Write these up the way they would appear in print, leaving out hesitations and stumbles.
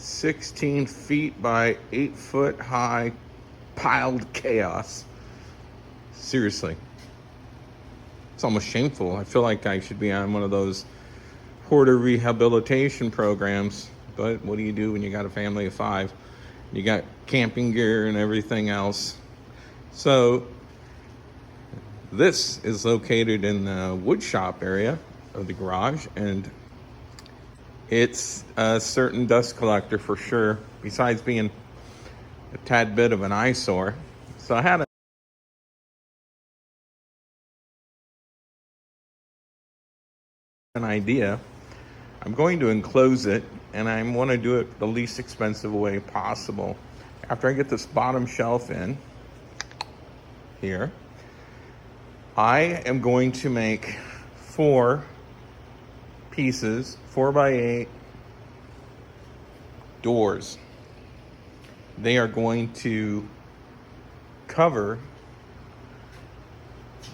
16 feet by 8 foot high piled chaos. Seriously. It's almost shameful. I feel like I should be on one of those hoarder rehabilitation programs. But what do you do when you got a family of 5? You got camping gear and everything else. So this is located in the wood shop area of the garage, and it's a certain dust collector for sure, besides being a tad bit of an eyesore. So I had an idea. I'm going to enclose it, and I want to do it the least expensive way possible. After I get this bottom shelf in here, I am going to make 4 pieces, 4x8 doors. They are going to cover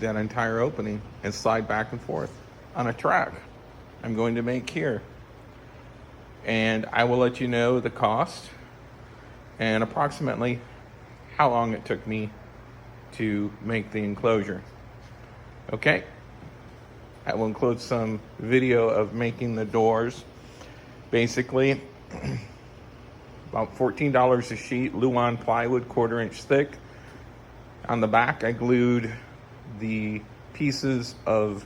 that entire opening and slide back and forth on a track I'm going to make here. And I will let you know the cost and approximately how long it took me to make the enclosure. Okay? I will include some video of making the doors. Basically, about $14 a sheet, Luan plywood, 1/4 inch thick. On the back, I glued the pieces of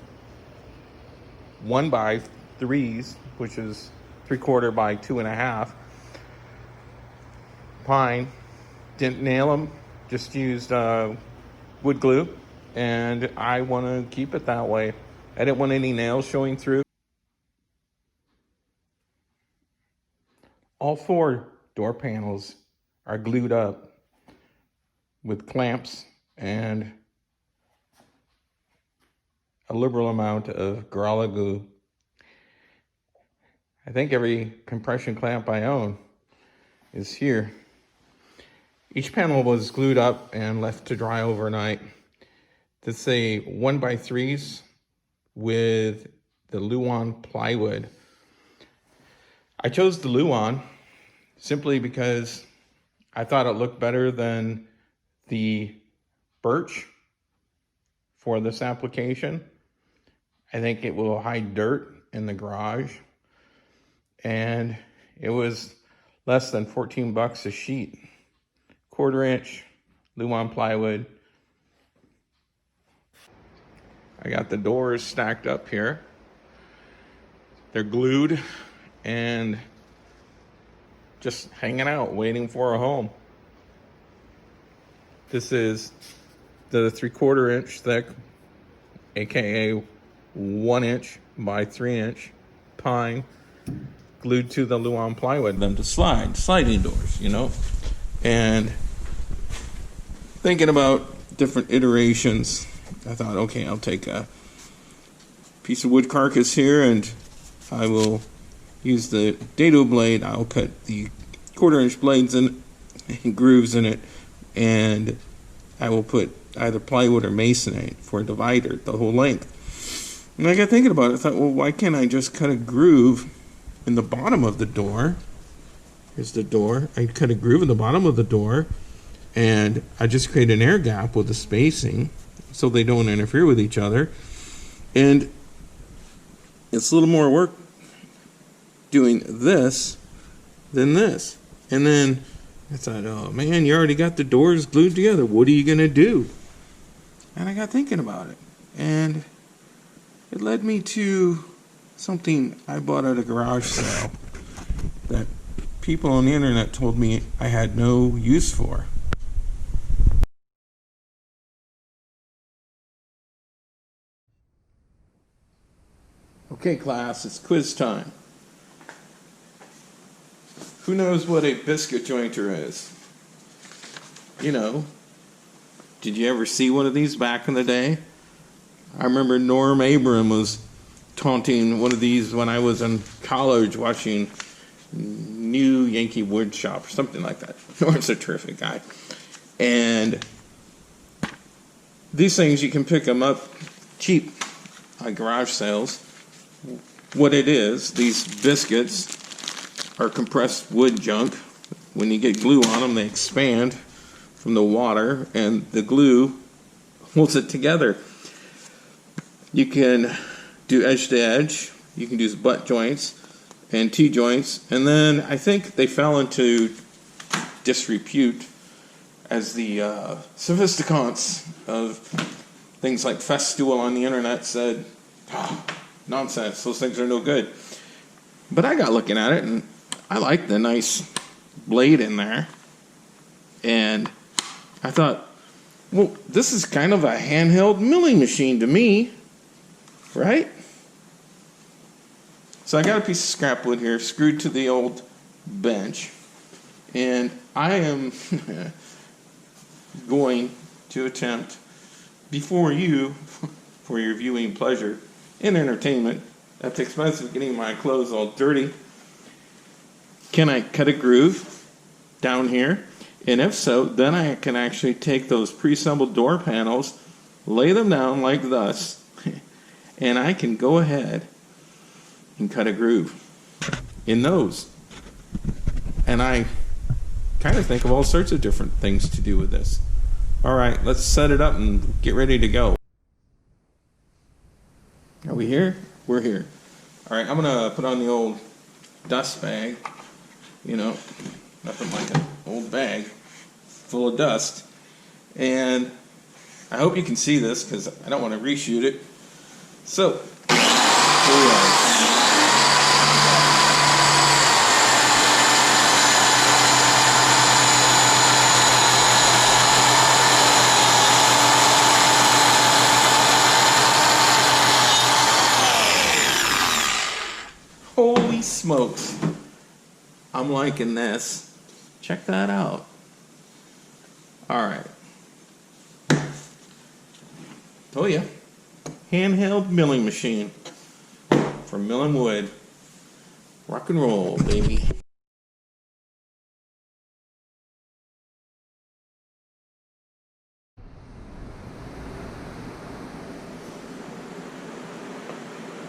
1x3s, which is 3/4 by 2.5. Pine. Didn't nail them, just used wood glue, and I want to keep it that way. I didn't want any nails showing through. All 4 door panels are glued up with clamps and a liberal amount of Gorilla Glue. I think every compression clamp I own is here. Each panel was glued up and left to dry overnight. This is a 1x3s with the Luan plywood. I chose the Luan simply because I thought it looked better than the birch for this application. I think it will hide dirt in the garage. And it was less than 14 bucks a sheet. 1/4 inch Luan plywood. I got the doors stacked up here. They're glued and just hanging out, waiting for a home. This is the 3/4 inch thick, AKA 1 inch by 3 inch pine, glued to the Luan plywood, them to sliding doors, you know. And thinking about different iterations, I thought, okay, I'll take a piece of wood carcass here and I will use the dado blade. I'll cut the 1/4 inch blades in and grooves in it, and I will put either plywood or masonite for a divider the whole length. And I got thinking about it. I thought, well, why can't I just cut a groove in the bottom of the door? Here's the door. I cut a groove in the bottom of the door, and I just create an air gap with the spacing so they don't interfere with each other. And it's a little more work doing this than this. And then I thought, oh man, you already got the doors glued together. What are you going to do? And I got thinking about it. And it led me to something I bought at a garage sale that people on the internet told me I had no use for. Okay, class, it's quiz time. Who knows what a biscuit jointer is? You know, did you ever see one of these back in the day? I remember Norm Abram was taunting one of these when I was in college watching New Yankee Wood Shop or something like that. Norm's a terrific guy. And these things, you can pick them up cheap at garage sales. What it is, these biscuits are compressed wood junk. When you get glue on them, they expand from the water, and the glue holds it together. You can do edge to edge. You can use butt joints and T-joints. And then I think they fell into disrepute as the sophisticates of things like Festool on the internet said, oh, nonsense, those things are no good. But I got looking at it, and I like the nice blade in there. And I thought, well, this is kind of a handheld milling machine to me, right? So I got a piece of scrap wood here screwed to the old bench, and I am going to attempt, before you, for your viewing pleasure and entertainment, at the expense of getting my clothes all dirty, can I cut a groove down here? And if so, then I can actually take those pre-assembled door panels, lay them down like this, and I can go ahead and cut a groove in those. And I kind of think of all sorts of different things to do with this. All right, let's set it up and get ready to go. Are we here? We're here. All right, I'm going to put on the old dust bag. You know, nothing like an old bag full of dust. And I hope you can see this because I don't want to reshoot it. So, here we are. Holy smokes. I'm liking this. Check that out. All right. Oh yeah. Handheld milling machine for milling wood. Rock and roll, baby.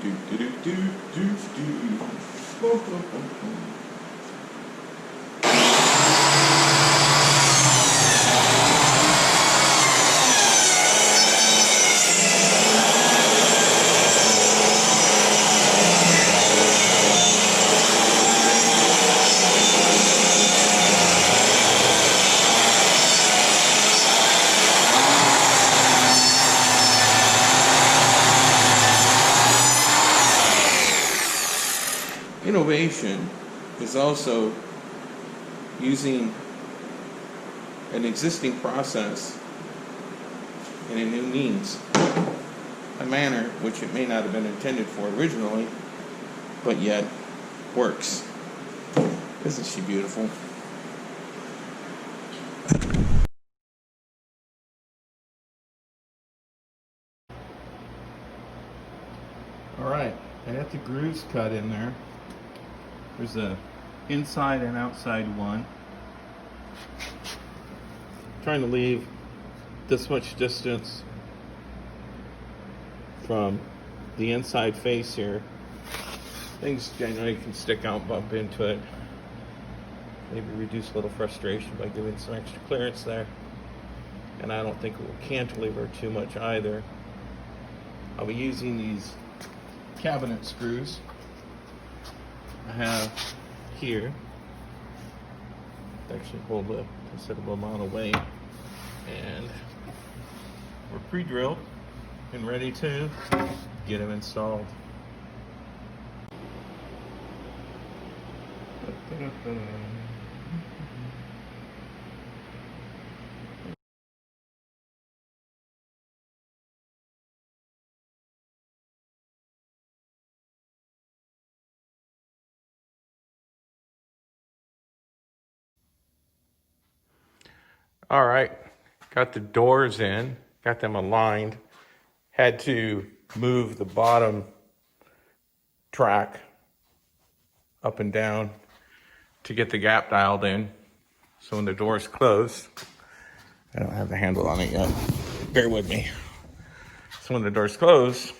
Do do do do do do. Innovation is also using an existing process in a new means, a manner which it may not have been intended for originally, but yet works. Isn't she beautiful? All right, I got the grooves cut in there. There's a inside and outside one. I'm trying to leave this much distance from the inside face here. Things generally can stick out, bump into it. Maybe reduce a little frustration by giving some extra clearance there. And I don't think it will cantilever too much either. I'll be using these cabinet screws I have here. They actually hold a considerable amount of weight, and we're pre-drilled and ready to get them installed. All right, got the doors in, got them aligned. Had to move the bottom track up and down to get the gap dialed in. So when the door's closed, I don't have the handle on it yet, bear with me. So when the door's closed,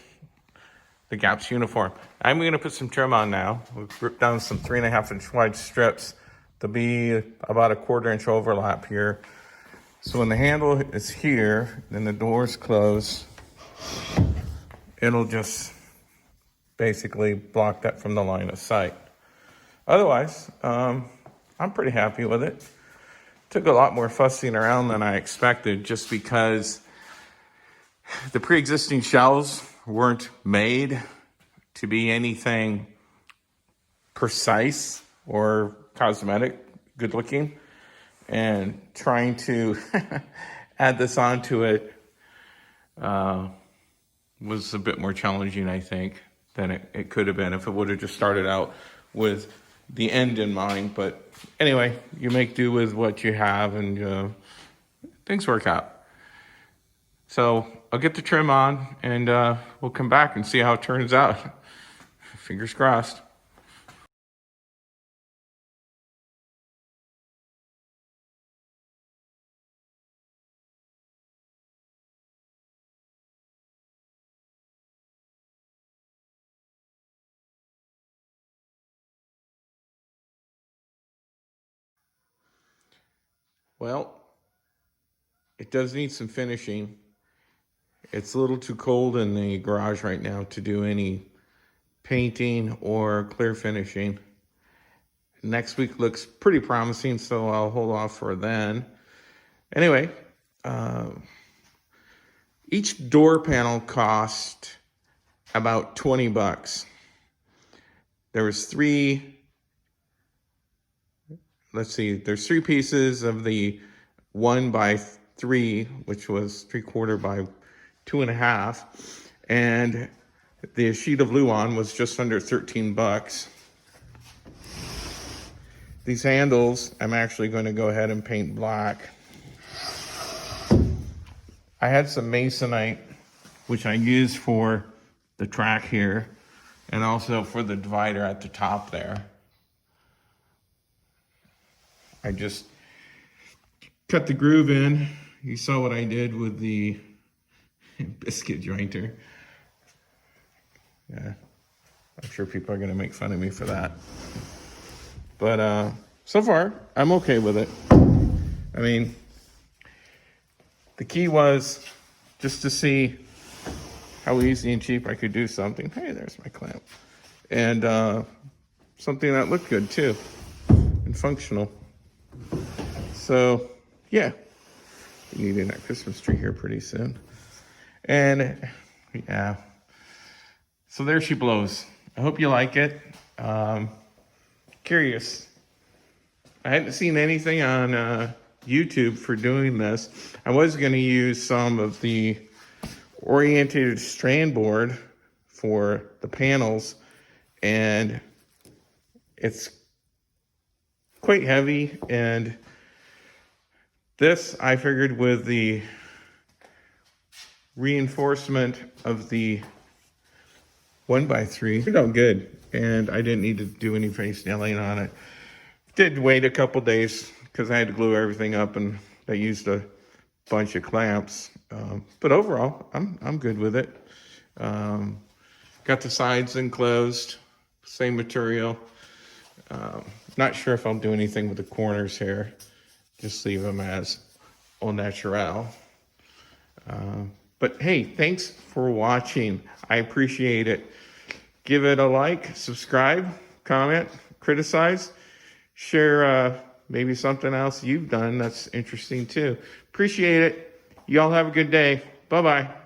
the Gap's uniform. I'm going to put some trim on now. We've ripped down some 3.5-inch wide strips. There'll be about a 1/4 inch overlap here. So when the handle is here, then the doors close, it'll just basically block that from the line of sight. Otherwise, I'm pretty happy with it. Took a lot more fussing around than I expected, just because the pre-existing shelves weren't made to be anything precise or cosmetic, good looking. And trying to add this onto it was a bit more challenging, I think, than it could have been if it would have just started out with the end in mind. But anyway, you make do with what you have, and things work out. So I'll get the trim on, and we'll come back and see how it turns out. Fingers crossed. Well, it does need some finishing. It's a little too cold in the garage right now to do any painting or clear finishing. Next week looks pretty promising, so I'll hold off for then. Anyway, each door panel cost about $20. There was there's 3 pieces of the 1x3, which was 3/4 by 2.5, and the sheet of Luan was just under $13. These handles, I'm actually going to go ahead and paint black. I had some masonite, which I used for the track here, and also for the divider at the top there. I just cut the groove in. You saw what I did with the biscuit jointer. Yeah, I'm sure people are gonna make fun of me for that. But so far, I'm okay with it. I mean, the key was just to see how easy and cheap I could do something. Hey, there's my clamp. And something that looked good too, and functional. So, yeah, needing that Christmas tree here pretty soon. And yeah, so there she blows. I hope you like it. Curious. I hadn't seen anything on YouTube for doing this. I was going to use some of the orientated strand board for the panels, and it's quite heavy, and this I figured with the reinforcement of the 1x3 turned out good, and I didn't need to do any face nailing on it. Did wait a couple days because I had to glue everything up, and I used a bunch of clamps. But overall, I'm good with it. Got the sides enclosed, same material. Not sure if I'll do anything with the corners here. Just leave them as au naturel. But hey, thanks for watching. I appreciate it. Give it a like, subscribe, comment, criticize, share maybe something else you've done that's interesting too. Appreciate it. Y'all have a good day. Bye-bye.